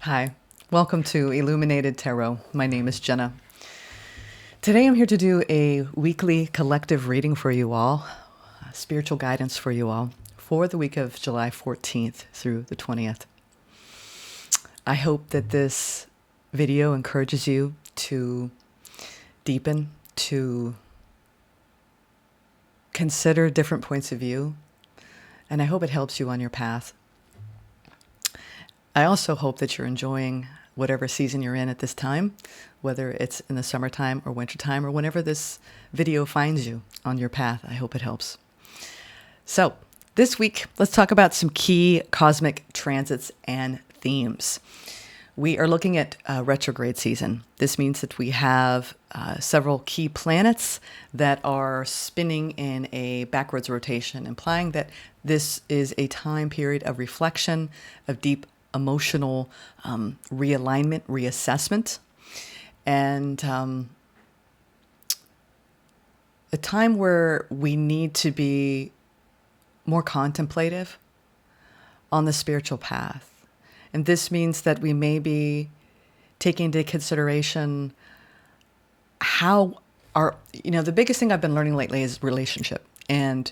Hi, welcome to Illuminated Tarot. My name is Jenna. Today I'm here to do a weekly collective reading for you all, spiritual guidance for you all, for the week of July 14th through the 20th. I hope that this video encourages you to deepen, to consider different points of view, and I hope it helps you on your path. I also hope that you're enjoying whatever season you're in at this time, whether it's in the summertime or wintertime or whenever this video finds you on your path. I hope it helps. So this week, let's talk about some key cosmic transits and themes. We are looking at retrograde season. This means that we have several key planets that are spinning in a backwards rotation, implying that this is a time period of reflection, of deep emotional realignment, reassessment, and a time where we need to be more contemplative on the spiritual path. And this means that we may be taking into consideration how the biggest thing I've been learning lately is relationship, and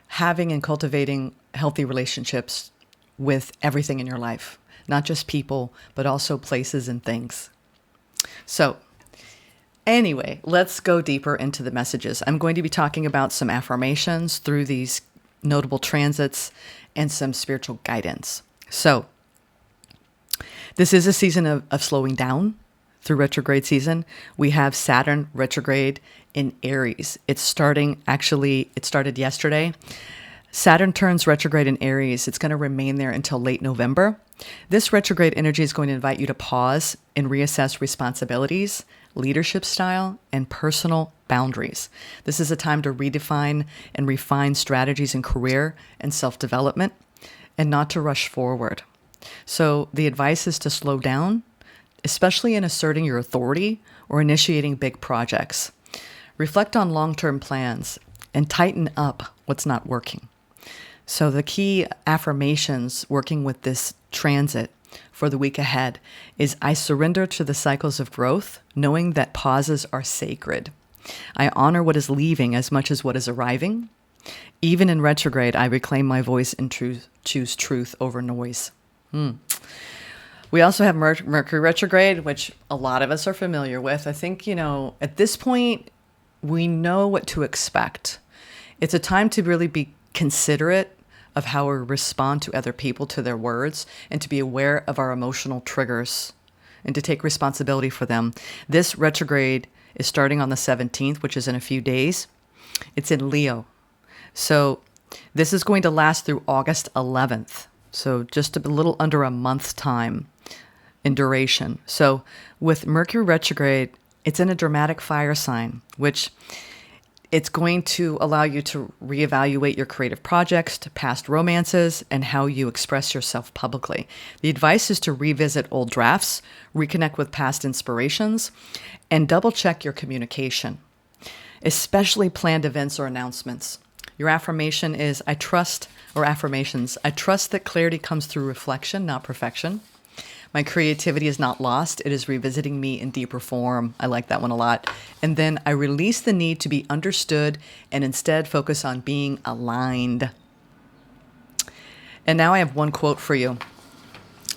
having and cultivating healthy relationships with everything in your life, not just people, but also places and things. So anyway, let's go deeper into the messages. I'm going to be talking about some affirmations through these notable transits and some spiritual guidance. So this is a season of slowing down through retrograde season. We have Saturn retrograde in Aries. It started yesterday. Saturn turns retrograde in Aries. It's going to remain there until late November. This retrograde energy is going to invite you to pause and reassess responsibilities, leadership style, and personal boundaries. This is a time to redefine and refine strategies in career and self-development, and not to rush forward. So the advice is to slow down, especially in asserting your authority or initiating big projects. Reflect on long-term plans and tighten up what's not working. So the key affirmations working with this transit for the week ahead is: I surrender to the cycles of growth, knowing that pauses are sacred. I honor what is leaving as much as what is arriving. Even in retrograde, I reclaim my voice and choose truth over noise. We also have Mercury retrograde, which a lot of us are familiar with. I think, at this point, we know what to expect. It's a time to really be considerate of how we respond to other people, to their words, and to be aware of our emotional triggers and to take responsibility for them. This retrograde is starting on the 17th, which is in a few days. It's in Leo. So this is going to last through August 11th. So just a little under a month's time in duration. So with Mercury retrograde, it's in a dramatic fire sign, which it's going to allow you to reevaluate your creative projects, to past romances, and how you express yourself publicly. The advice is to revisit old drafts, reconnect with past inspirations, and double-check your communication, especially planned events or announcements. Your affirmation is, I trust that clarity comes through reflection, not perfection. My creativity is not lost. It is revisiting me in deeper form. I like that one a lot. And then I release the need to be understood and instead focus on being aligned. And now I have one quote for you.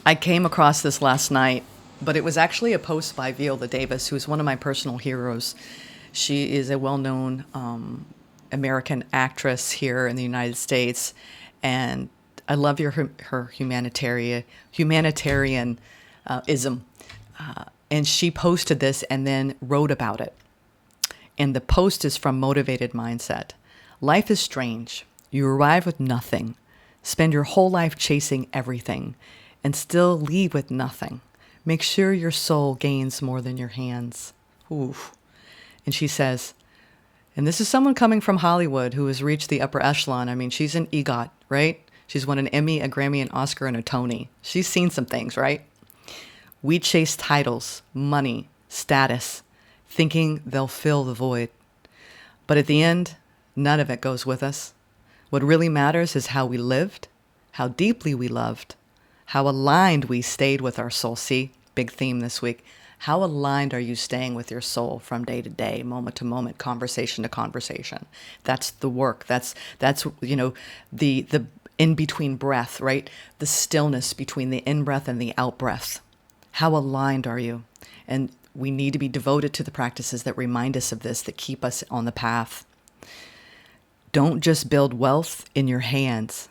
I came across this last night, but it was actually a post by Viola Davis, who's one of my personal heroes. She is a well-known American actress here in the United States, and I love her humanitarianism. And she posted this and then wrote about it. And the post is from Motivated Mindset. Life is strange. You arrive with nothing, spend your whole life chasing everything, and still leave with nothing. Make sure your soul gains more than your hands. Oof. And she says, and this is someone coming from Hollywood who has reached the upper echelon. I mean, she's an EGOT, right? She's won an Emmy, a Grammy, an Oscar, and a Tony. She's seen some things, right? We chase titles, money, status, thinking they'll fill the void. But at the end, none of it goes with us. What really matters is how we lived, how deeply we loved, How aligned we stayed with our soul. See, big theme this week. How aligned are you staying with your soul from day to day, moment to moment, conversation to conversation? That's the work. That's the in between breath, right? The stillness between the in breath and the out breath. How aligned are you? And we need to be devoted to the practices that remind us of this, that keep us on the path. Don't just build wealth in your hands.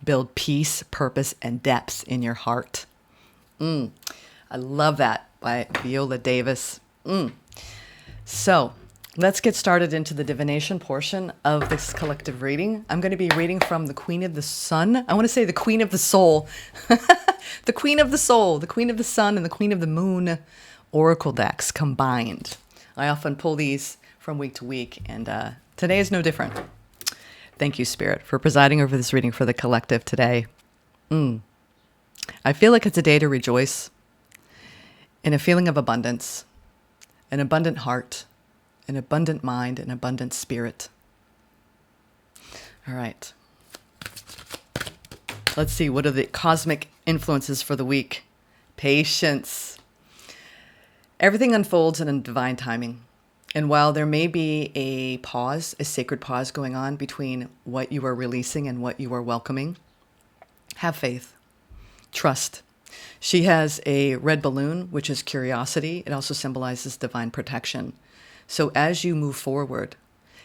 Build peace, purpose, and depth in your heart. I love that, by Viola Davis. So let's get started into the divination portion of this collective reading. I'm going to be reading from the Queen of the Sun. I want to say the Queen of the Soul. The Queen of the Soul, the Queen of the Sun, and the Queen of the Moon oracle decks combined. I often pull these from week to week, and today is no different. Thank you, Spirit, for presiding over this reading for the collective today. I feel like it's a day to rejoice in a feeling of abundance, an abundant heart, an abundant mind, an abundant spirit. All right. Let's see, what are the cosmic influences for the week? Patience. Everything unfolds in a divine timing. And while there may be a pause, a sacred pause going on between what you are releasing and what you are welcoming, have faith. Trust. She has a red balloon, which is curiosity. It also symbolizes divine protection. So as you move forward,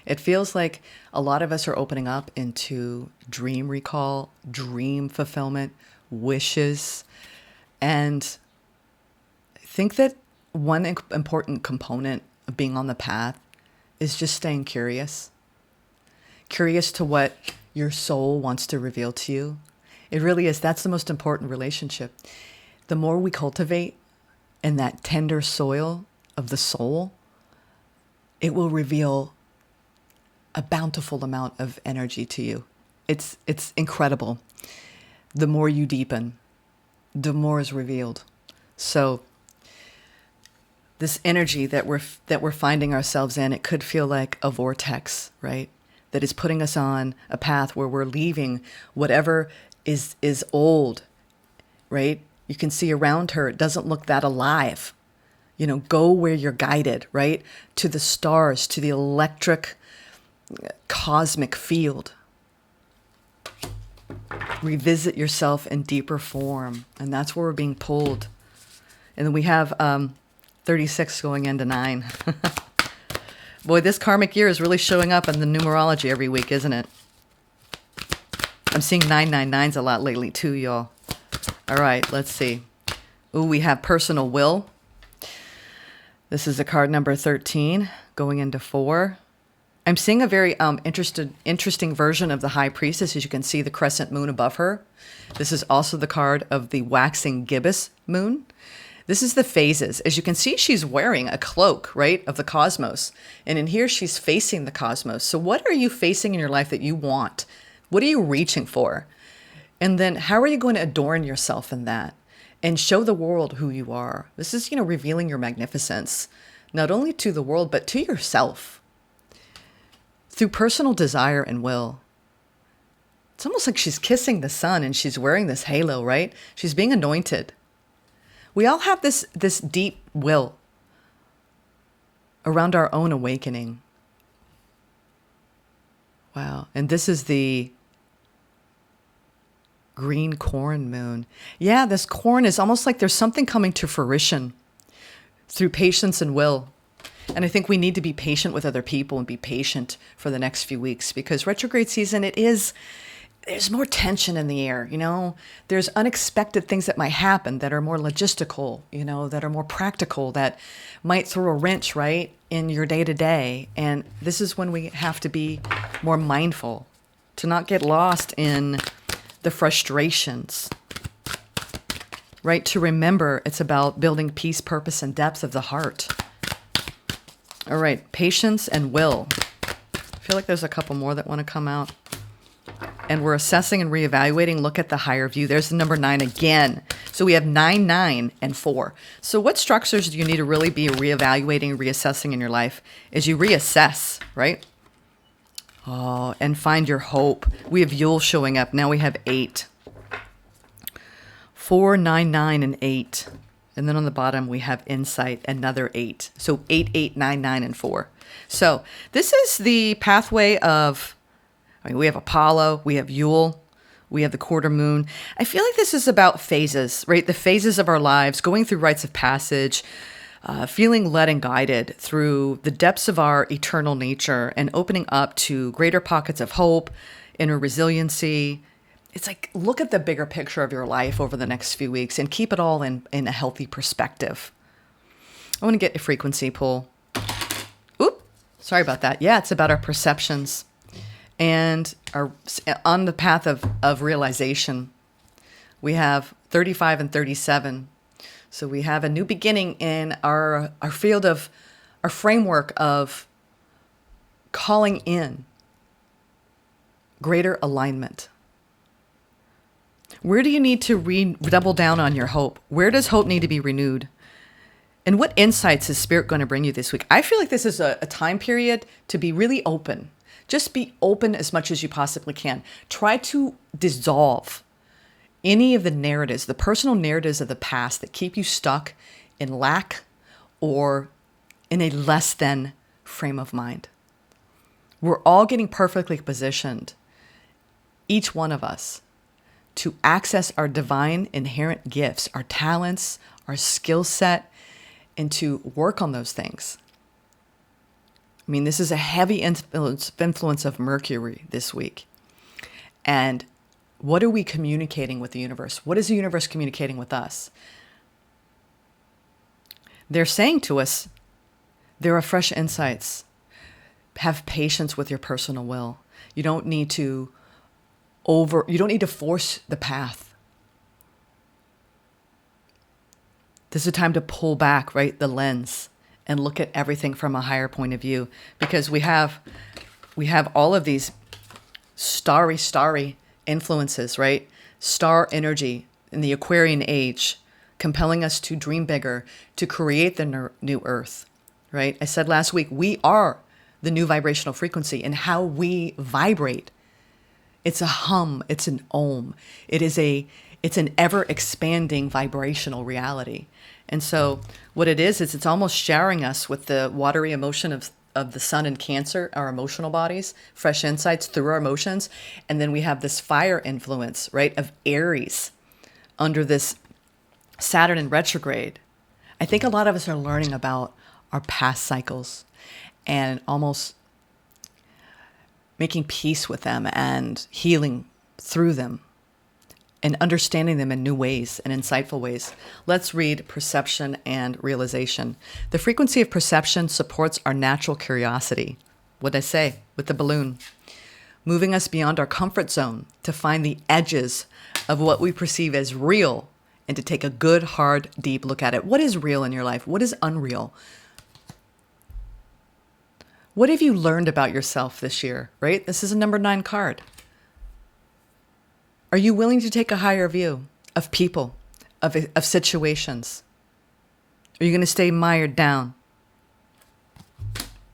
it feels like a lot of us are opening up into dream recall, dream fulfillment, wishes. And I think that one important component of being on the path is just staying curious. Curious to what your soul wants to reveal to you. It really is. That's the most important relationship. The more we cultivate in that tender soil of the soul, it will reveal a bountiful amount of energy to you. It's incredible. The more you deepen, the more is revealed. So this energy that we're finding ourselves in, it could feel like a vortex, right? That is putting us on a path where we're leaving whatever is old, right? You can see around her, it doesn't look that alive. Go where you're guided, right? To the stars, to the electric cosmic field. Revisit yourself in deeper form. And that's where we're being pulled. And then we have 36 going into 9. Boy, this karmic year is really showing up in the numerology every week, isn't it? I'm seeing 999s a lot lately too, y'all. All right, let's see. Ooh, we have personal will. This is a card number 13 going into 4. I'm seeing a very interesting version of the High Priestess. As you can see, the crescent moon above her. This is also the card of the waxing gibbous moon. This is the phases. As you can see, she's wearing a cloak, right, of the cosmos. And in here, she's facing the cosmos. So what are you facing in your life that you want? What are you reaching for? And then how are you going to adorn yourself in that and show the world who you are? This is, revealing your magnificence, not only to the world, but to yourself through personal desire and will. It's almost like she's kissing the sun and she's wearing this halo, right? She's being anointed. We all have this deep will around our own awakening. Wow. And this is the green corn moon. Yeah, this corn is almost like there's something coming to fruition through patience and will. And I think we need to be patient with other people and be patient for the next few weeks, because retrograde season, there's more tension in the air, There's unexpected things that might happen that are more logistical, that are more practical, that might throw a wrench, right, in your day-to-day. And this is when we have to be more mindful to not get lost in the frustrations, right? To remember it's about building peace, purpose, and depth of the heart. All right, patience and will. I feel like there's a couple more that want to come out. And we're assessing and reevaluating. Look at the higher view. There's the number 9 again. So we have 9, 9, and 4. So what structures do you need to really be reevaluating, reassessing in your life? As you reassess, right? Oh, and find your hope. We have Yule showing up. Now we have 8. 4, 9, 9, and 8. And then on the bottom, we have insight, another 8. So 8, 8, 9, 9, and 4. So this is the pathway of, we have Apollo, we have Yule, we have the quarter moon. I feel like this is about phases, right? The phases of our lives, going through rites of passage, feeling led and guided through the depths of our eternal nature and opening up to greater pockets of hope, inner resiliency. It's like, look at the bigger picture of your life over the next few weeks and keep it all in a healthy perspective. I want to get a frequency pull. Oop, sorry about that. Yeah, it's about our perceptions and our on the path of realization. We have 35 and 37. So we have a new beginning in our field of our framework of calling in greater alignment. Where do you need to double down on your hope? Where does hope need to be renewed? And what insights is Spirit going to bring you this week? I feel like this is a time period to be really open. Just be open as much as you possibly can. Try to dissolve any of the narratives, the personal narratives of the past that keep you stuck in lack or in a less than frame of mind. We're all getting perfectly positioned, each one of us, to access our divine inherent gifts, our talents, our skill set, and to work on those things. I mean, this is a heavy influence of Mercury this week. And what are we communicating with the universe? What is the universe communicating with us? They're saying to us, there are fresh insights. Have patience with your personal will. You don't need to force the path. This is a time to pull back, right? The lens and look at everything from a higher point of view, because we have all of these starry influences, right? Star energy in the Aquarian age, compelling us to dream bigger, to create the new earth, right? I said last week, we are the new vibrational frequency, and how we vibrate. It's a hum, it's an ohm. It's an ever expanding vibrational reality. And so what it is it's almost showering us with the watery emotion of the sun in Cancer, our emotional bodies, fresh insights through our emotions. And then we have this fire influence, right, of Aries under this Saturn in retrograde. I think a lot of us are learning about our past cycles and almost making peace with them and healing through them and understanding them in new ways and insightful ways. Let's read perception and realization. The frequency of perception supports our natural curiosity. What'd I say with the balloon? Moving us beyond our comfort zone to find the edges of what we perceive as real and to take a good, hard, deep look at it. What is real in your life? What is unreal? What have you learned about yourself this year, right? This is a number 9 card. Are you willing to take a higher view of people, of situations? Are you going to stay mired down?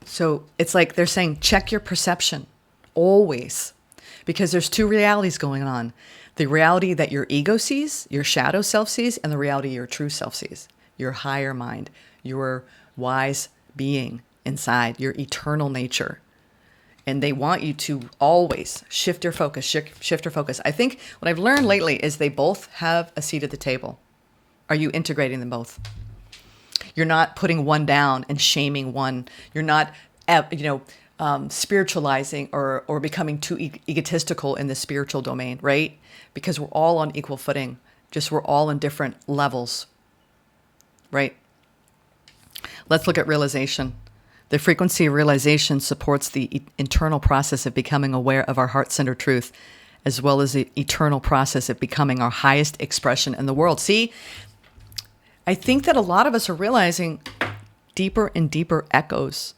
So it's like they're saying, check your perception always, because there's 2 realities going on. The reality that your ego sees, your shadow self sees, and the reality your true self sees, your higher mind, your wise being inside, your eternal nature. And they want you to always shift your focus, shift your focus. I think what I've learned lately is they both have a seat at the table. Are you integrating them both? You're not putting one down and shaming one. You're not, spiritualizing or becoming too egotistical in the spiritual domain, right? Because we're all on equal footing. Just we're all in different levels, right? Let's look at realization. The frequency of realization supports the internal process of becoming aware of our heart-centered truth, as well as the eternal process of becoming our highest expression in the world. See, I think that a lot of us are realizing deeper and deeper echoes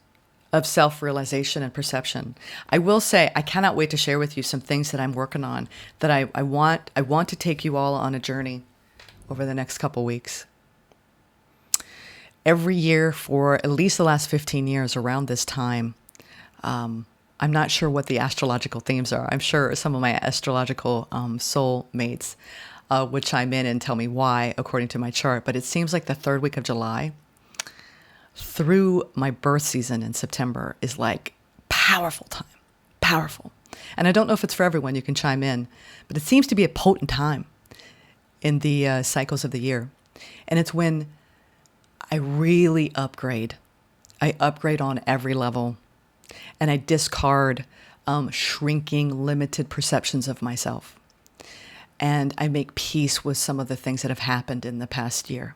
of self-realization and perception. I will say, I cannot wait to share with you some things that I'm working on that I want to take you all on a journey over the next couple weeks. Every year for at least the last 15 years around this time, I'm not sure what the astrological themes are. I'm sure some of my astrological soul mates would chime in and tell me why, according to my chart. But it seems like the third week of July through my birth season in September is like powerful time, powerful. And I don't know if it's for everyone, you can chime in, but it seems to be a potent time in the cycles of the year. And it's when I really upgrade. I upgrade on every level, and I discard shrinking, limited perceptions of myself. And I make peace with some of the things that have happened in the past year.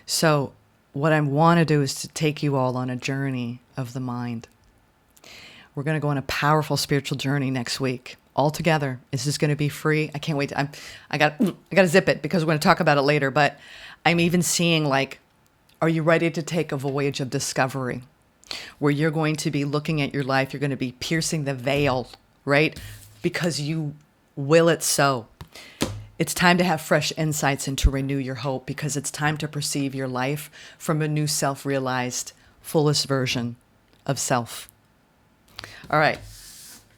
So what I want to do is to take you all on a journey of the mind. We're going to go on a powerful spiritual journey next week. All together. This is going to be free. I can't wait. I got to zip it because we're going to talk about it later. But I'm even seeing, like, are you ready to take a voyage of discovery where you're going to be looking at your life? You're going to be piercing the veil, right? Because you will it so. It's time to have fresh insights and to renew your hope, because it's time to perceive your life from a new self-realized, fullest version of self. All right.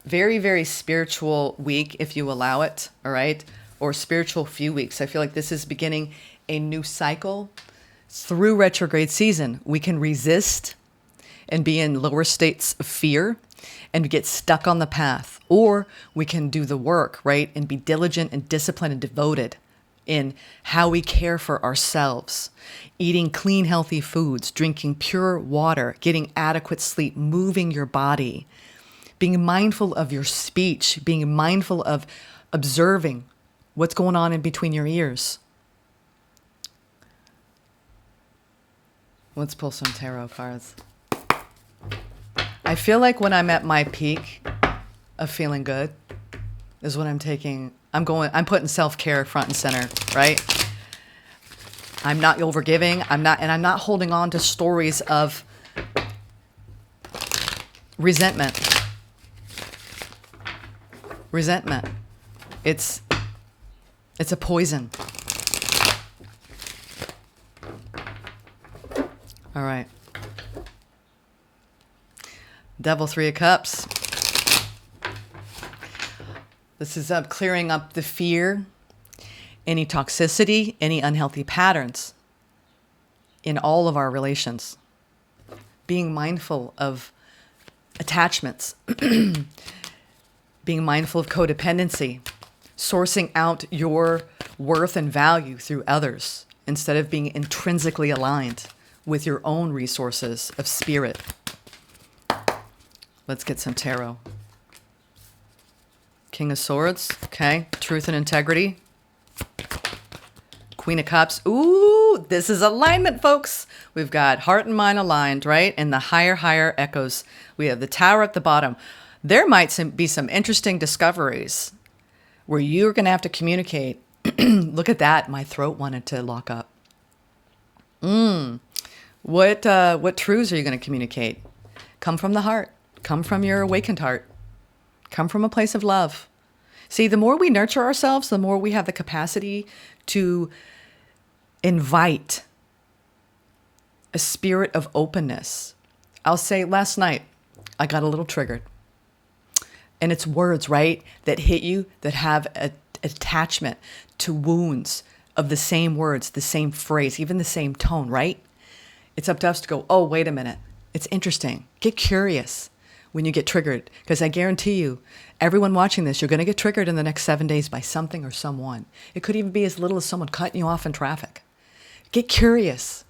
Very, very spiritual week, if you allow it, all right? Or spiritual few weeks. I feel like this is beginning a new cycle. Through retrograde season, we can resist and be in lower states of fear and get stuck on the path. Or we can do the work, right? And be diligent and disciplined and devoted in how we care for ourselves. Eating clean, healthy foods, drinking pure water, getting adequate sleep, moving your body, being mindful of your speech, being mindful of observing what's going on in between your ears. Let's pull some tarot cards. I feel like when I'm at my peak of feeling good is when I'm putting self-care front and center, right? I'm not overgiving. I'm not holding on to stories of resentment. Resentment. It's a poison. All right. Devil, 3 of Cups. This is clearing up the fear, any toxicity, any unhealthy patterns in all of our relations. Being mindful of attachments. Being mindful of codependency. Sourcing out your worth and value through others instead of being intrinsically aligned with your own resources of spirit. Let's get some tarot. King of Swords. Okay. Truth and integrity. Queen of Cups. Ooh, this is alignment, folks. We've got heart and mind aligned, right? And the higher echoes. We have the Tower at the bottom. There might be some interesting discoveries where you're going to have to communicate. Look at that. My throat wanted to lock up. What truths are you going to communicate? Come from the heart. Come from your awakened heart. Come from a place of love. See, the more we nurture ourselves, the more we have the capacity to invite a spirit of openness. I'll say last night, I got a little triggered. And it's words, right, that hit you, that have an attachment to wounds of the same words, the same phrase, even the same tone, right? It's up to us to go, oh, wait a minute. It's interesting. Get curious when you get triggered, because I guarantee you, everyone watching this, you're going to get triggered in the next 7 days by something or someone. It could even be as little as someone cutting you off in traffic. Get curious.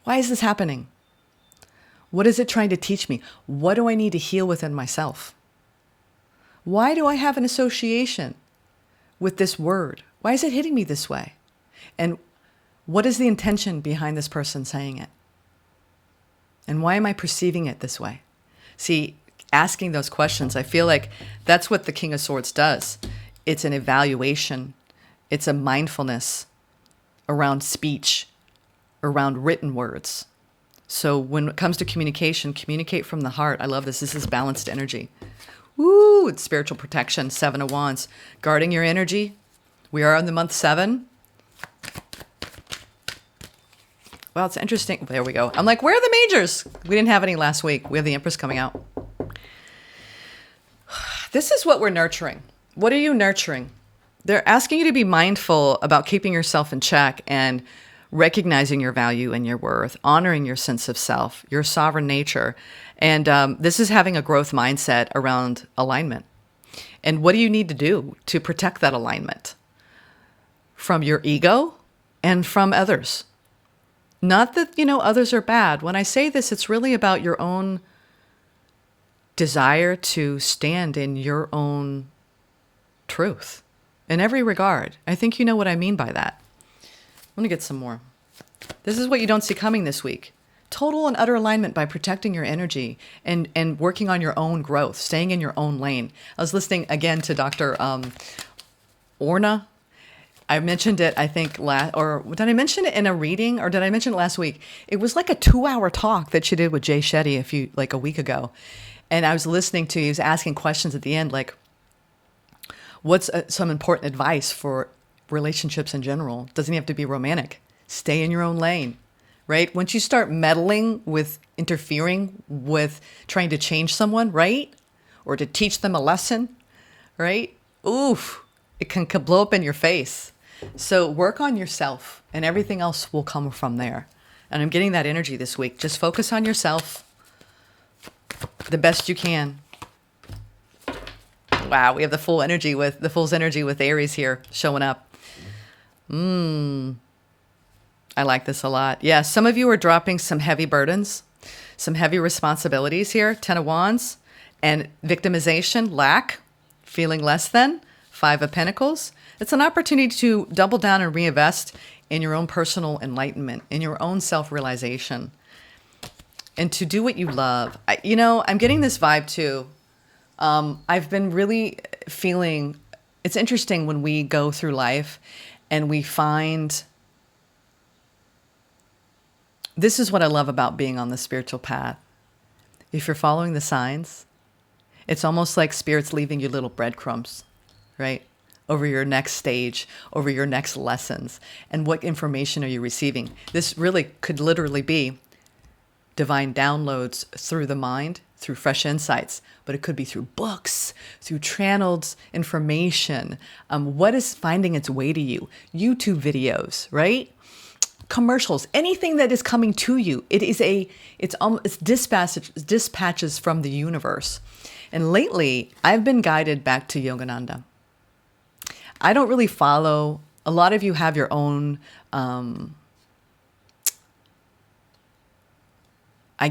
Why is this happening? What is it trying to teach me? What do I need to heal within myself? Why do I have an association with this word? Why is it hitting me this way? And what is the intention behind this person saying it? And why am I perceiving it this way? See, asking those questions, I feel like that's what the King of Swords does. It's an evaluation. It's a mindfulness around speech, around written words. So when it comes to communication, communicate from the heart. I love this. This is balanced energy. Woo! It's spiritual protection, 7 of Wands. Guarding your energy. We are in the month 7. Well, it's interesting. There we go. I'm like, where are the majors? We didn't have any last week. We have the Empress coming out. This is what we're nurturing. What are you nurturing? They're asking you to be mindful about keeping yourself in check and recognizing your value and your worth, honoring your sense of self, your sovereign nature. And this is having a growth mindset around alignment. And what do you need to do to protect that alignment from your ego and from others? Not that, others are bad. When I say this, it's really about your own desire to stand in your own truth in every regard. I think you know what I mean by that. Let me get some more. This is what you don't see coming this week. Total and utter alignment by protecting your energy and working on your own growth, staying in your own lane. I was listening again to Dr. Orna. I mentioned it, I think, or did I mention it in a reading, or did I mention it last week? It was like a 2-hour talk that she did with Jay Shetty a week ago. And I was listening to, he was asking questions at the end, like, what's some important advice for relationships in general? Doesn't have to be romantic. Stay in your own lane, right? Once you start meddling with interfering with trying to change someone, right? Or to teach them a lesson, right? Oof, it can blow up in your face. So work on yourself and everything else will come from there. And I'm getting that energy this week. Just focus on yourself the best you can. Wow, we have the fool's energy with Aries here showing up. I like this a lot. Yeah, some of you are dropping some heavy burdens, some heavy responsibilities here. 10 of Wands and victimization, lack, feeling less than. 5 of Pentacles. It's an opportunity to double down and reinvest in your own personal enlightenment, in your own self-realization, and to do what you love. I'm getting this vibe too. I've been really feeling, it's interesting when we go through life and we find, this is what I love about being on the spiritual path. If you're following the signs, it's almost like Spirit's leaving you little breadcrumbs, right? Over your next stage, over your next lessons. And what information are you receiving? This really could literally be divine downloads through the mind, through fresh insights, but it could be through books, through channeled information. What is finding its way to you? YouTube videos, right? Commercials, anything that is coming to you. It's dispatches from the universe. And lately, I've been guided back to Yogananda. I don't really follow. A lot of you have your own, I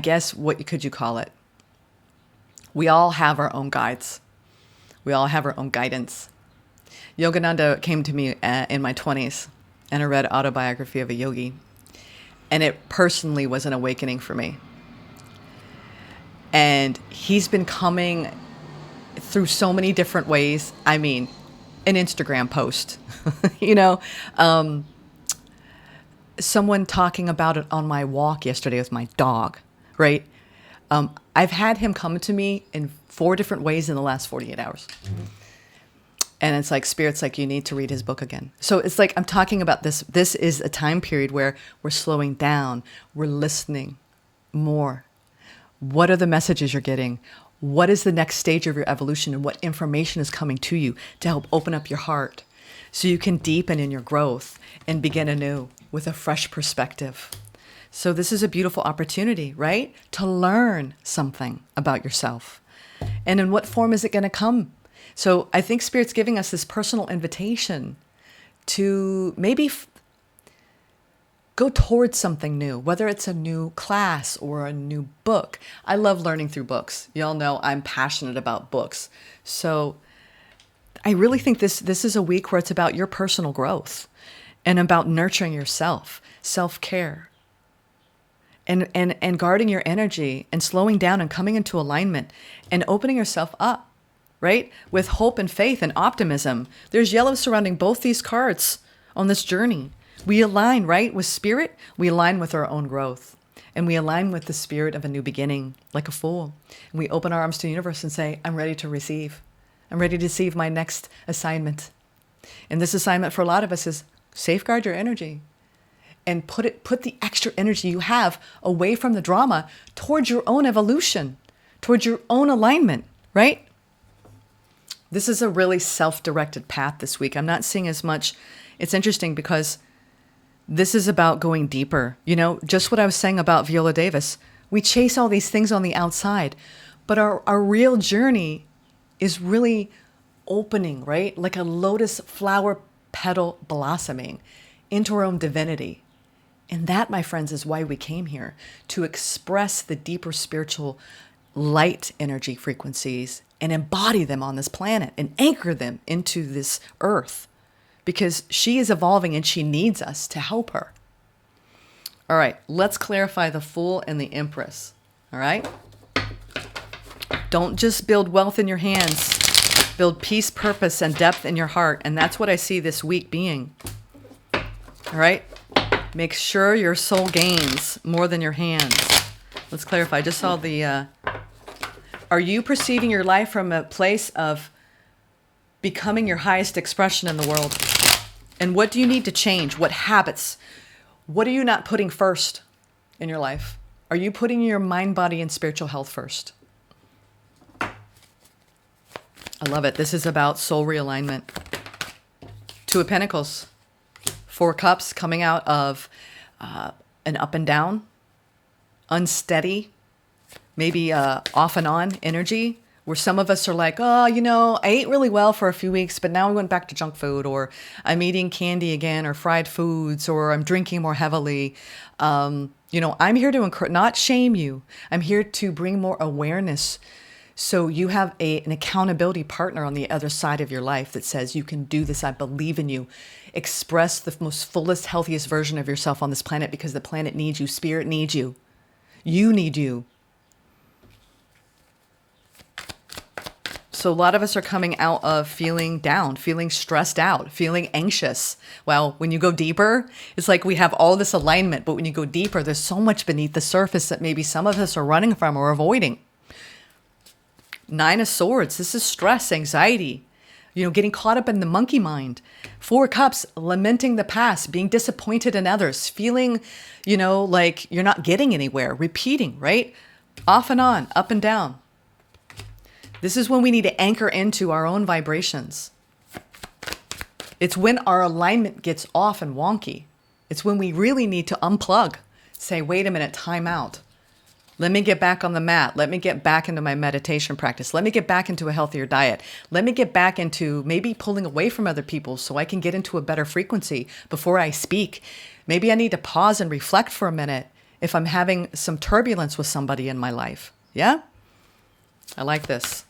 guess, what could you call it? We all have our own guides. We all have our own guidance. Yogananda came to me in my 20s, and I read Autobiography of a Yogi. And it personally was an awakening for me. And he's been coming through so many different ways. I mean, an Instagram post, someone talking about it on my walk yesterday with my dog, right? I've had him come to me in 4 different ways in the last 48 hours. Mm-hmm. And it's like, Spirit's like, you need to read his book again. So it's like, I'm talking about this. This is a time period where we're slowing down. We're listening more. What are the messages you're getting? What is the next stage of your evolution, and what information is coming to you to help open up your heart so you can deepen in your growth and begin anew with a fresh perspective? So this is a beautiful opportunity, right? To learn something about yourself. And in what form is it going to come? So I think Spirit's giving us this personal invitation to maybe go towards something new, whether it's a new class or a new book. I love learning through books. Y'all know I'm passionate about books. So I really think this is a week where it's about your personal growth and about nurturing yourself, self-care, and guarding your energy and slowing down and coming into alignment and opening yourself up, right? With hope and faith and optimism. There's yellow surrounding both these cards on this journey. We align, right? With Spirit, we align with our own growth. And we align with the spirit of a new beginning, like a fool. And we open our arms to the universe and say, I'm ready to receive. I'm ready to receive my next assignment. And this assignment for a lot of us is safeguard your energy. And put the extra energy you have away from the drama towards your own evolution, towards your own alignment, right? This is a really self-directed path this week. I'm not seeing as much. It's interesting because this is about going deeper. You know, just what I was saying about Viola Davis. We chase all these things on the outside, but our real journey is really opening, right? Like a lotus flower petal blossoming into our own divinity. And that, my friends, is why we came here, to express the deeper spiritual light energy frequencies and embody them on this planet and anchor them into this earth, because she is evolving and she needs us to help her. All right, let's clarify the Fool and the Empress. All right? Don't just build wealth in your hands. Build peace, purpose, and depth in your heart. And that's what I see this week being. All right? Make sure your soul gains more than your hands. Let's clarify. I just saw the... Are you perceiving your life from a place of becoming your highest expression in the world? And what do you need to change? What habits? What are you not putting first in your life? Are you putting your mind, body, and spiritual health first? I love it. This is about soul realignment. Two of Pentacles. Four Cups, coming out of an up and down, unsteady, maybe off and on energy, where some of us are like, oh, you know, I ate really well for a few weeks, but now I went back to junk food, or I'm eating candy again, or fried foods, or I'm drinking more heavily. You know, I'm here to not shame you. I'm here to bring more awareness, so you have an accountability partner on the other side of your life that says, you can do this. I believe in you. Express the most fullest, healthiest version of yourself on this planet, because the planet needs you. Spirit needs you. You need you. So a lot of us are coming out of feeling down, feeling stressed out, feeling anxious. Well, when you go deeper, it's like we have all this alignment, but when you go deeper, there's so much beneath the surface that maybe some of us are running from or avoiding. Nine of Swords, this is stress, anxiety, you know, getting caught up in the monkey mind. Four Cups, lamenting the past, being disappointed in others, feeling, you know, like you're not getting anywhere, repeating, right? Off and on, up and down. This is when we need to anchor into our own vibrations. It's when our alignment gets off and wonky. It's when we really need to unplug. Say, wait a minute, time out. Let me get back on the mat. Let me get back into my meditation practice. Let me get back into a healthier diet. Let me get back into maybe pulling away from other people so I can get into a better frequency before I speak. Maybe I need to pause and reflect for a minute if I'm having some turbulence with somebody in my life. Yeah? I like this.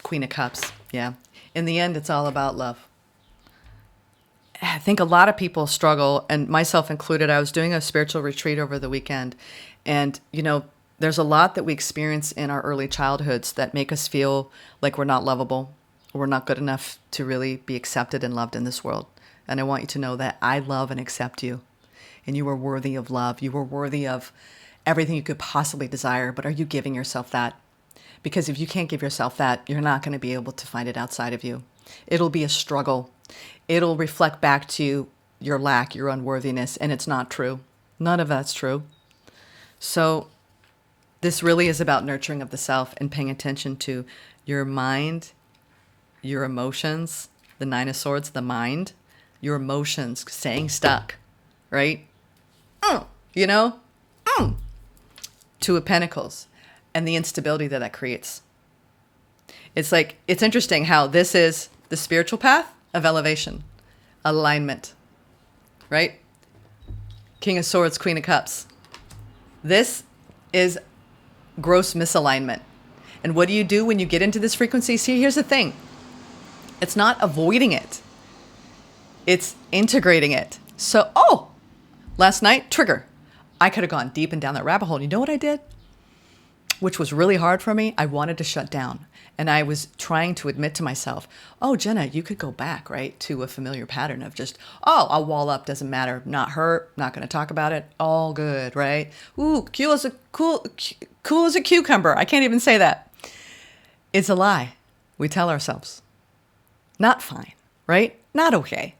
Queen of Cups. Yeah. In the end, it's all about love. I think a lot of people struggle, and myself included. I was doing a spiritual retreat over the weekend, and, you know, there's a lot that we experience in our early childhoods that make us feel like we're not lovable, or we're not good enough to really be accepted and loved in this world. And I want you to know that I love and accept you, and you are worthy of love. You are worthy of everything you could possibly desire, but are you giving yourself that? Because if you can't give yourself that, you're not going to be able to find it outside of you. It'll be a struggle. It'll reflect back to your lack, your unworthiness, and it's not true. None of that's true. So this really is about nurturing of the self and paying attention to your mind, your emotions, the Nine of Swords, the mind, your emotions, staying stuck, right? You know? Two of Pentacles, and the instability that creates. It's like, it's interesting how this is the spiritual path of elevation, alignment, right? King of Swords, Queen of Cups. This is gross misalignment. And what do you do when you get into this frequency? See, here's the thing. It's not avoiding it. It's integrating it. So, last night, trigger. I could have gone deep and down that rabbit hole. And you know what I did? Which was really hard for me. I wanted to shut down. And I was trying to admit to myself, oh, Jenna, you could go back, right, to a familiar pattern of just, I'll wall up, doesn't matter, not hurt, not going to talk about it, all good, right? Ooh, cool as a cucumber. I can't even say that. It's a lie. We tell ourselves. Not fine, right? Not okay.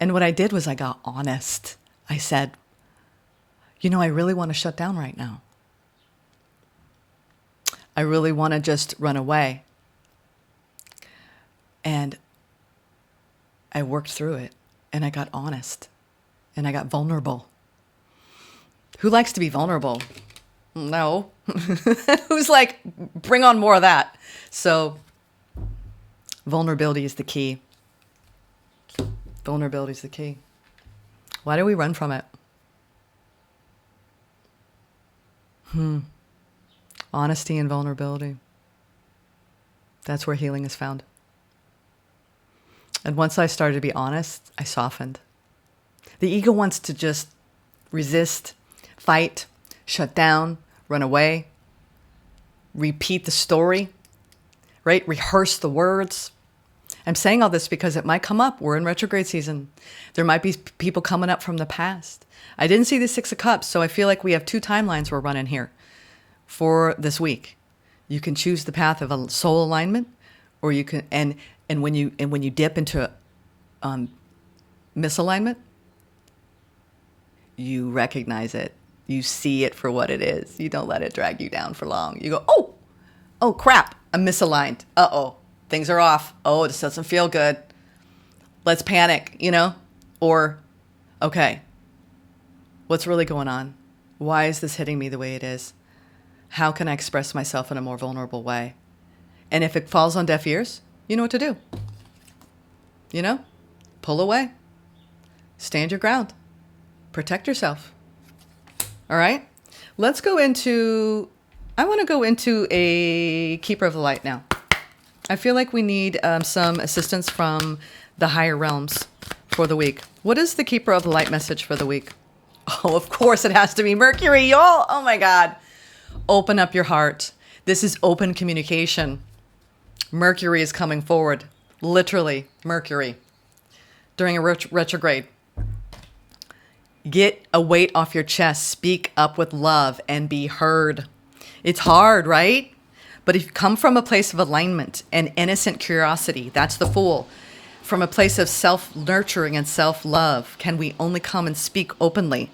And what I did was I got honest. I said, I really want to shut down right now. I really want to just run away. And I worked through it, and I got honest, and I got vulnerable. Who likes to be vulnerable? No. Who's like, bring on more of that? So vulnerability is the key. Vulnerability is the key. Why do we run from it? Honesty and vulnerability. That's where healing is found. And once I started to be honest, I softened. The ego wants to just resist, fight, shut down, run away, repeat the story, right? Rehearse the words. I'm saying all this because it might come up. We're in retrograde season. There might be people coming up from the past. I didn't see the Six of Cups, so I feel like we have two timelines we're running here for this week. You can choose the path of a soul alignment, or you can, and when you dip into misalignment, you recognize it. You see it for what it is. You don't let it drag you down for long. You go, oh crap, I'm misaligned. Uh-oh, things are off. Oh, this doesn't feel good. Let's panic, Or, okay, what's really going on? Why is this hitting me the way it is? How can I express myself in a more vulnerable way? And if it falls on deaf ears, you know what to do. Pull away. Stand your ground. Protect yourself. All right? I want to go into a keeper of the light now. I feel like we need some assistance from the higher realms for the week. What is the keeper of the light message for the week? Oh, of course it has to be Mercury, y'all. Oh my God. Open up your heart. This is open communication. Mercury is coming forward. Literally, Mercury. During a retrograde. Get a weight off your chest. Speak up with love and be heard. It's hard, right? But if you come from a place of alignment and innocent curiosity, that's the Fool. From a place of self-nurturing and self-love, can we only come and speak openly?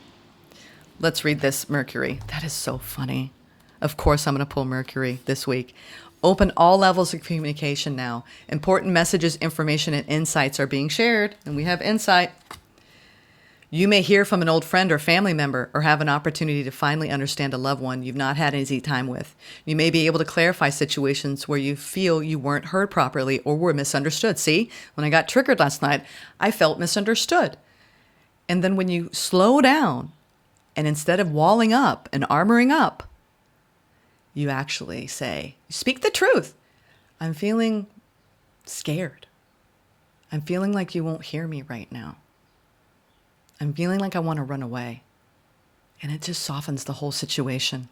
Let's read this, Mercury. That is so funny. Of course, I'm going to pull Mercury this week. Open all levels of communication now. Important messages, information, and insights are being shared, and we have insight. You may hear from an old friend or family member or have an opportunity to finally understand a loved one you've not had an easy time with. You may be able to clarify situations where you feel you weren't heard properly or were misunderstood. See, when I got triggered last night, I felt misunderstood. And then when you slow down and instead of walling up and armoring up, you actually say, speak the truth. I'm feeling scared. I'm feeling like you won't hear me right now. I'm feeling like I want to run away. And it just softens the whole situation.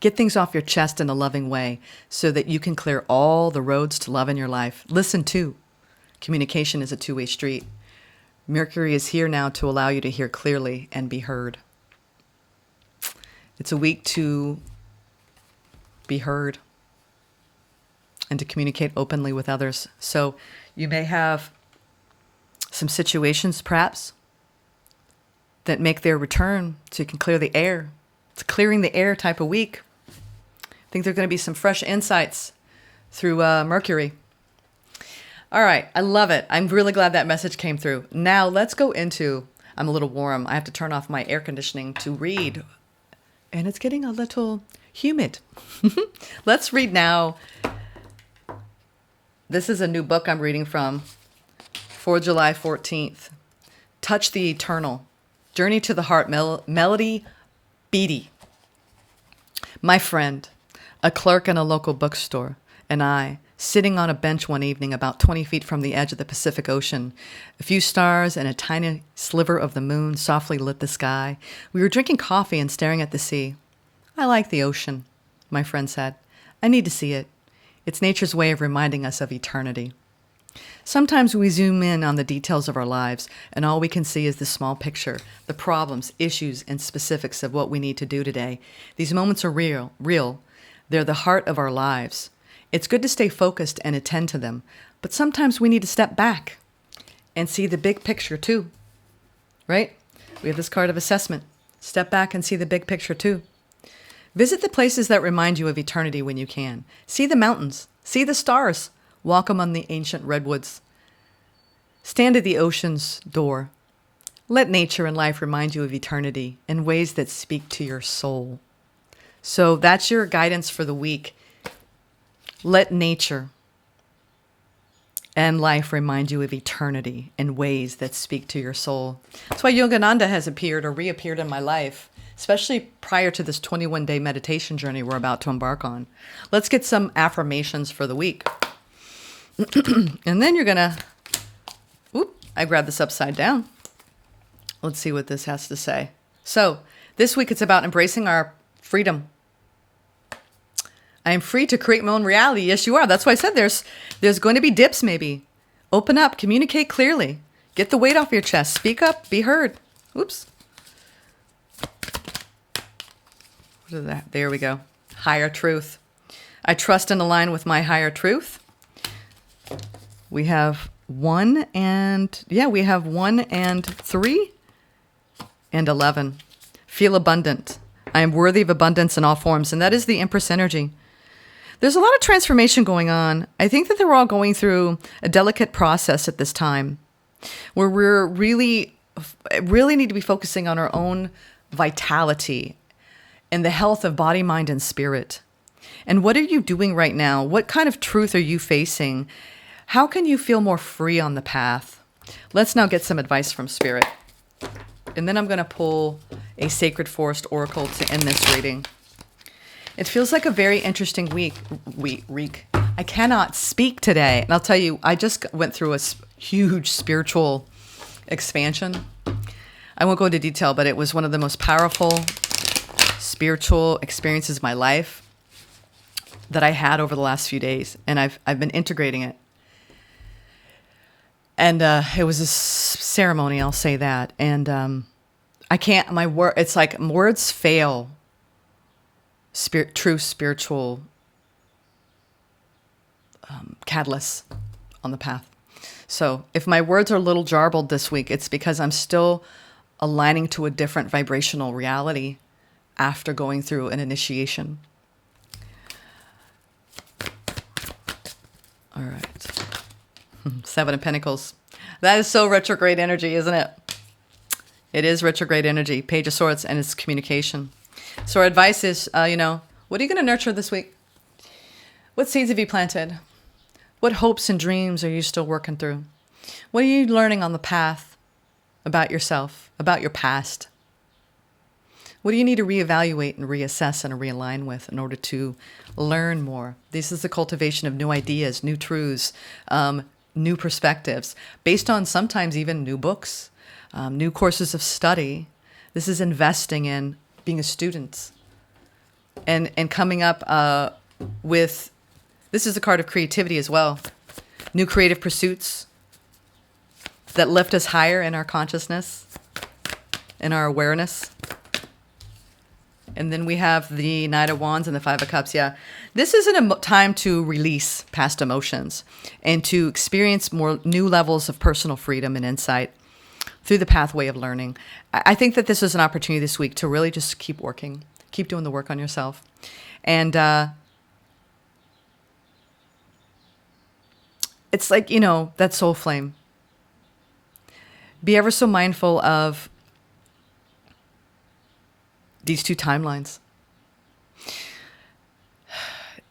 Get things off your chest in a loving way so that you can clear all the roads to love in your life. Listen too. Communication is a two-way street. Mercury is here now to allow you to hear clearly and be heard. It's a week to be heard and to communicate openly with others. So you may have some situations perhaps that make their return so you can clear the air. It's a clearing the air type of week. I think there are going to be some fresh insights through Mercury. All right, I love it. I'm really glad that message came through. Now let's go into, I'm a little warm. I have to turn off my air conditioning to read. And it's getting a little humid. Let's read now. This is a new book I'm reading from for July 14th. Touch the Eternal. Journey to the Heart, Melodie, Beattie. My friend, a clerk in a local bookstore, and I, sitting on a bench one evening about 20 feet from the edge of the Pacific Ocean. A few stars and a tiny sliver of the moon softly lit the sky. We were drinking coffee and staring at the sea. I like the ocean, my friend said. I need to see it. It's nature's way of reminding us of eternity. Sometimes we zoom in on the details of our lives, and all we can see is the small picture, the problems, issues, and specifics of what we need to do today. These moments are real. They're the heart of our lives. It's good to stay focused and attend to them, but sometimes we need to step back and see the big picture too, right? We have this card of assessment. Step back and see the big picture too. Visit the places that remind you of eternity when you can. See the mountains. See the stars. Walk among the ancient redwoods. Stand at the ocean's door. Let nature and life remind you of eternity in ways that speak to your soul. So that's your guidance for the week. Let nature and life remind you of eternity in ways that speak to your soul. That's why Yogananda has appeared or reappeared in my life, especially prior to this 21-day meditation journey we're about to embark on. Let's get some affirmations for the week. And then you're going to, I grabbed this upside down. Let's see what this has to say. So this week it's about embracing our freedom. I am free to create my own reality. Yes, you are. That's why I said there's going to be dips maybe. Open up, communicate clearly. Get the weight off your chest. Speak up, be heard. Oops. What is that? There we go. Higher truth. I trust and align with my higher truth. We have 1 and 3 and 11. Feel abundant. I am worthy of abundance in all forms. And that is the Empress energy. There's a lot of transformation going on. I think that they're all going through a delicate process at this time where we're really need to be focusing on our own vitality and the health of body, mind, and spirit. And what are you doing right now? What kind of truth are you facing? How can you feel more free on the path? Let's now get some advice from Spirit. And then I'm going to pull a Sacred Forest Oracle to end this reading. It feels like a very interesting week. I cannot speak today. And I'll tell you, I just went through a huge spiritual expansion. I won't go into detail, but it was one of the most powerful spiritual experiences of my life that I had over the last few days. And I've been integrating it. And it was a ceremony, I'll say that. And I can't, it's like words fail true spiritual catalysts on the path. So if my words are a little jarbled this week, it's because I'm still aligning to a different vibrational reality after going through an initiation. All right. 7 of Pentacles. That is so retrograde energy, isn't it? It is retrograde energy. Page of Swords, and it's communication. So our advice is, what are you going to nurture this week? What seeds have you planted? What hopes and dreams are you still working through? What are you learning on the path about yourself, about your past? What do you need to reevaluate and reassess and realign with in order to learn more? This is the cultivation of new ideas, new truths, new perspectives, based on sometimes even new books, new courses of study. This is investing in being a student and coming up with, this is a card of creativity as well. New creative pursuits that lift us higher in our consciousness, in our awareness. And then we have the Knight of Wands and the 5 of Cups. Yeah, this isn't a time to release past emotions and to experience more new levels of personal freedom and insight through the pathway of learning. I think that this is an opportunity this week to really just keep working, keep doing the work on yourself. And it's like, that soul flame. Be ever so mindful of these 2 timelines.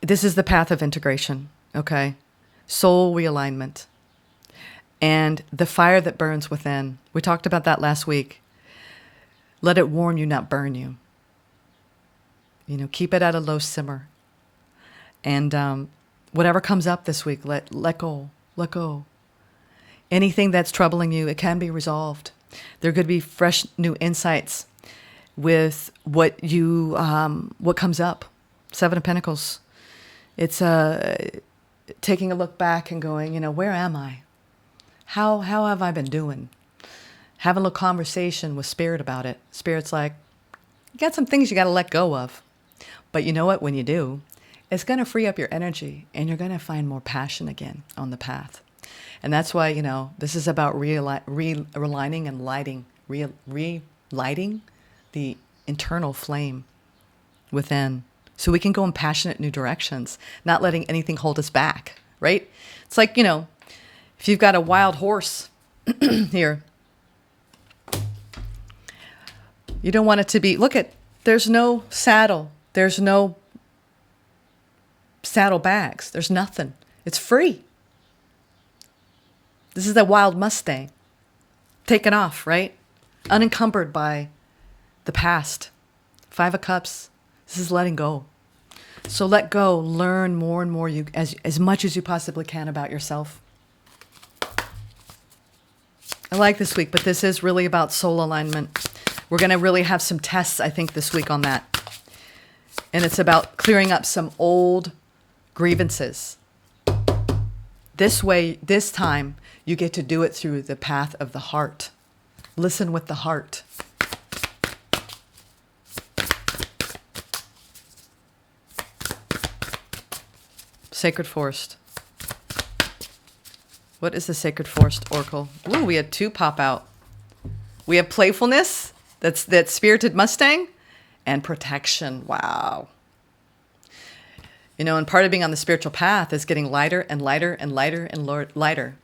This is the path of integration, okay? Soul realignment. And the fire that burns within. We talked about that last week. Let it warm you, not burn you. Keep it at a low simmer. And whatever comes up this week, let go. Let go. Anything that's troubling you, it can be resolved. There could be fresh new insights with what comes up. 7 of Pentacles. It's taking a look back and going, where am I? How have I been doing? Having a little conversation with Spirit about it. Spirit's like, you got some things you got to let go of. But you know what? When you do, it's going to free up your energy and you're going to find more passion again on the path. And that's why, this is about realigning and lighting, relighting the internal flame within so we can go in passionate new directions, not letting anything hold us back, right? It's like, if you've got a wild horse here, you don't want it to be, there's no saddle. There's no saddlebags. There's nothing. It's free. This is the wild Mustang taken off, right? Unencumbered by the past. 5 of Cups. This is letting go. So let go. Learn more and more as much as you possibly can about yourself. I like this week, but this is really about soul alignment. We're going to really have some tests, I think, this week on that. And it's about clearing up some old grievances. This way, this time, you get to do it through the path of the heart. Listen with the heart. Sacred Forest. What is the Sacred Forest Oracle? Ooh, we had 2 pop out. We have playfulness, that's that spirited Mustang, and protection. Wow. And part of being on the spiritual path is getting lighter and lighter and lighter and lighter.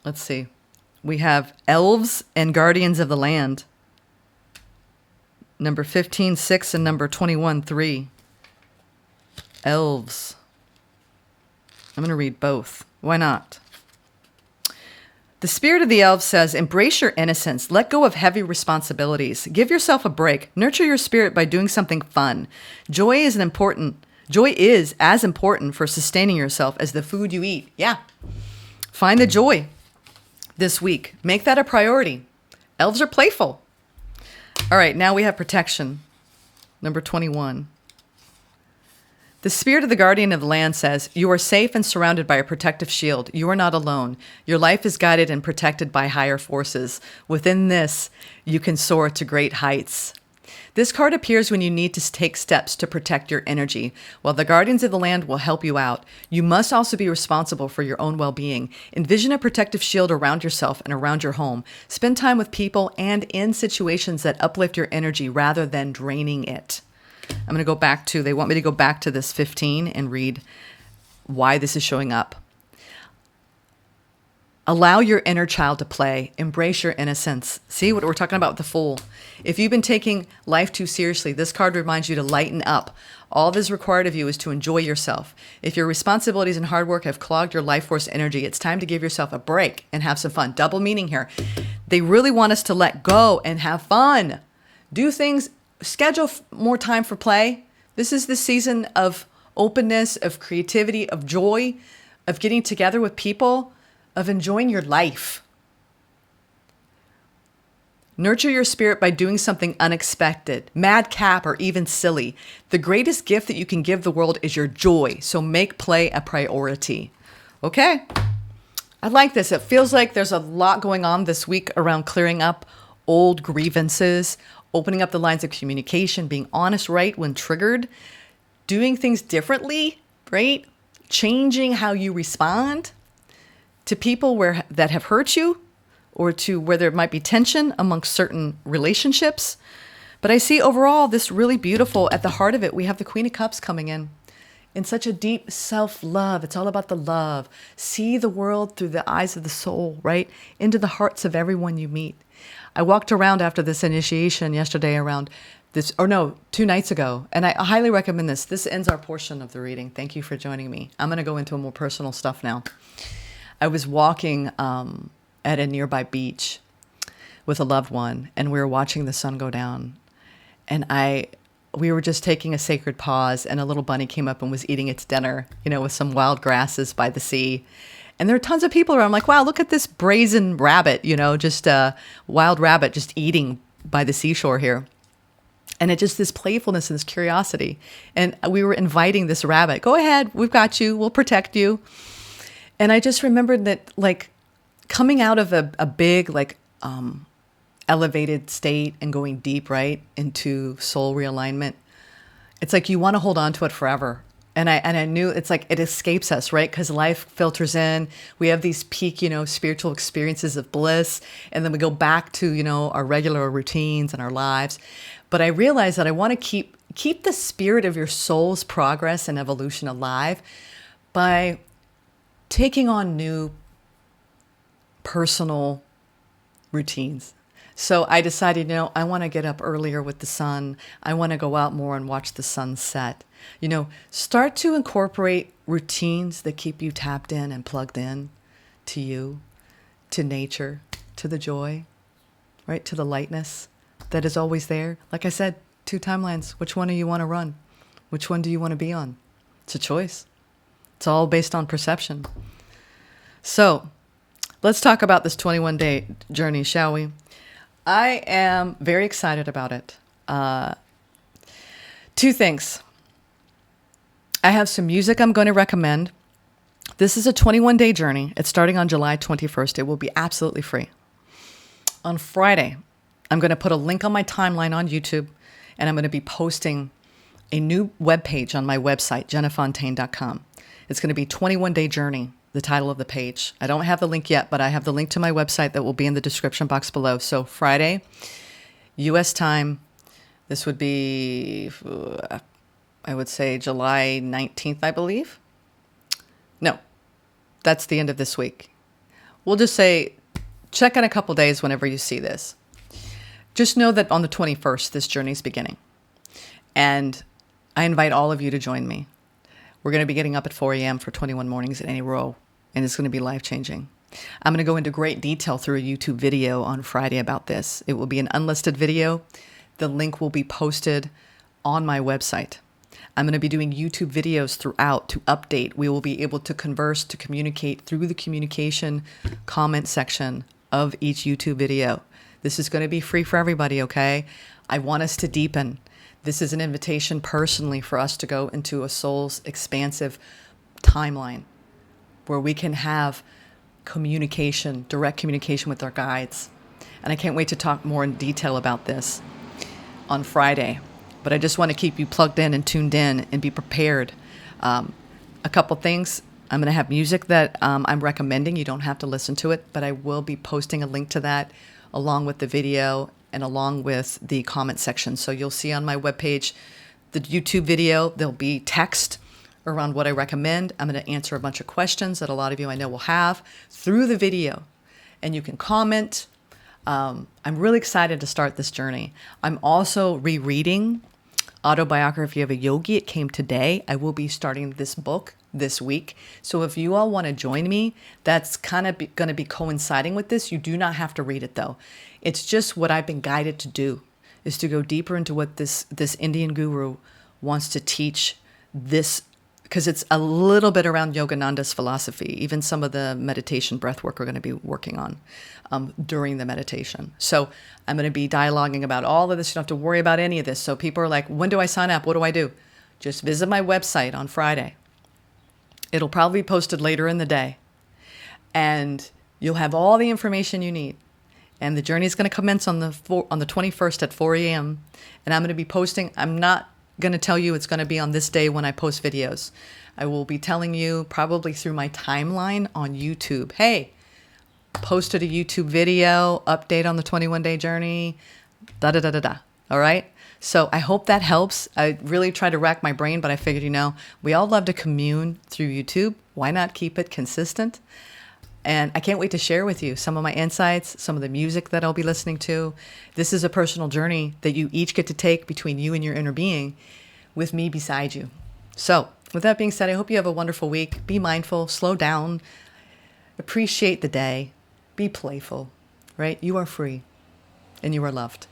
Let's see. We have elves and guardians of the land. Number 15, 6, and number 21, 3. Elves. I'm going to read both. Why not? The spirit of the elves says, embrace your innocence. Let go of heavy responsibilities. Give yourself a break. Nurture your spirit by doing something fun. Joy is as important for sustaining yourself as the food you eat. Yeah. Find the joy this week. Make that a priority. Elves are playful. All right, now we have protection. Number 21. The spirit of the guardian of the land says, you are safe and surrounded by a protective shield. You are not alone. Your life is guided and protected by higher forces. Within this, you can soar to great heights. This card appears when you need to take steps to protect your energy. While the guardians of the land will help you out, you must also be responsible for your own well-being. Envision a protective shield around yourself and around your home. Spend time with people and in situations that uplift your energy rather than draining it. I'm going to go back to, they want me to go back to this 15 and read why this is showing up. Allow your inner child to play. Embrace your innocence. See what we're talking about with the Fool. If you've been taking life too seriously, this card reminds you to lighten up. All that is required of you is to enjoy yourself. If your responsibilities and hard work have clogged your life force energy, it's time to give yourself a break and have some fun. Double meaning here. They really want us to let go and have fun. Do things. Schedule more time for play. This is the season of openness, of creativity, of joy, of getting together with people, of enjoying your life. Nurture your spirit by doing something unexpected, madcap, or even silly. The greatest gift that you can give the world is your joy, so make play a priority. Okay? I like this. It feels like there's a lot going on this week around clearing up old grievances, opening up the lines of communication, being honest right when triggered, doing things differently, right? Changing how you respond to people that have hurt you or to where there might be tension amongst certain relationships. But I see overall this really beautiful, at the heart of it, we have the Queen of Cups coming in such a deep self-love. It's all about the love. See the world through the eyes of the soul, right? Into the hearts of everyone you meet. I walked around after this initiation yesterday around this, 2 nights ago, and I highly recommend this. This ends our portion of the reading. Thank you for joining me. I'm going to go into a more personal stuff now. I was walking at a nearby beach with a loved one, and we were watching the sun go down, and we were just taking a sacred pause, and a little bunny came up and was eating its dinner, with some wild grasses by the sea. And there are tons of people around. I'm like, wow, look at this brazen rabbit, just a wild rabbit just eating by the seashore here. And it just this playfulness and this curiosity. And we were inviting this rabbit, go ahead, we've got you, we'll protect you. And I just remembered that, coming out of a big, elevated state and going deep, right, into soul realignment, it's like you want to hold on to it forever. And I knew it's like it escapes us, right? Because life filters in. We have these peak, spiritual experiences of bliss, and then we go back to, our regular routines and our lives. But I realized that I want to keep the spirit of your soul's progress and evolution alive by taking on new personal routines. So I decided, I want to get up earlier with the sun. I want to go out more and watch the sun set. Start to incorporate routines that keep you tapped in and plugged in to you, to nature, to the joy, right? To the lightness that is always there. Like I said, 2 timelines. Which one do you want to run? Which one do you want to be on? It's a choice. It's all based on perception. So let's talk about this 21-day journey, shall we? I am very excited about it. 2 things. I have some music I'm going to recommend. This is a 21-day journey. It's starting on July 21st. It will be absolutely free. On Friday, I'm going to put a link on my timeline on YouTube, and I'm going to be posting a new webpage on my website, jennafontaine.com. It's going to be 21-day journey, the title of the page. I don't have the link yet, but I have the link to my website that will be in the description box below. So Friday, U.S. time, this would be, I would say July 19th, I believe. No, that's the end of this week. We'll just say, check in a couple days whenever you see this. Just know that on the 21st, this journey is beginning. And I invite all of you to join me. We're going to be getting up at 4 a.m. for 21 mornings in a row, and it's going to be life-changing. I'm going to go into great detail through a YouTube video on Friday about this. It will be an unlisted video. The link will be posted on my website. I'm going to be doing YouTube videos throughout to update. We will be able to converse, to communicate through the communication comment section of each YouTube video. This is going to be free for everybody, okay? I want us to deepen. This is an invitation personally for us to go into a soul's expansive timeline where we can have communication, direct communication with our guides. And I can't wait to talk more in detail about this on Friday. But I just want to keep you plugged in and tuned in and be prepared. A couple things. I'm going to have music that I'm recommending. You don't have to listen to it, but I will be posting a link to that along with the video and along with the comment section. So you'll see on my webpage the YouTube video. There'll be text around what I recommend. I'm going to answer a bunch of questions that a lot of you I know will have through the video. And you can comment. I'm really excited to start this journey. I'm also rereading Autobiography of a Yogi. It came today. I will be starting this book this week. So if you all want to join me, that's kind of going to be coinciding with this. You do not have to read it though. It's just what I've been guided to do, is to go deeper into what this Indian guru wants to teach this, because it's a little bit around Yogananda's philosophy. Even some of the meditation breath work we're going to be working on during the meditation. So I'm going to be dialoguing about all of this. You don't have to worry about any of this. So people are like, when do I sign up? What do I do? Just visit my website on Friday. It'll probably be posted later in the day. And you'll have all the information you need. And the journey is going to commence on the 21st at 4 a.m. And I'm going to be posting. I'm not going to tell you it's going to be on this day when I post videos. I will be telling you probably through my timeline on YouTube. Hey, posted a YouTube video, update on the 21-day journey, da-da-da-da-da. All right? So I hope that helps. I really tried to rack my brain, but I figured, we all love to commune through YouTube. Why not keep it consistent? And I can't wait to share with you some of my insights, some of the music that I'll be listening to. This is a personal journey that you each get to take between you and your inner being with me beside you. So with that being said, I hope you have a wonderful week. Be mindful, slow down, appreciate the day, be playful, right? You are free and you are loved.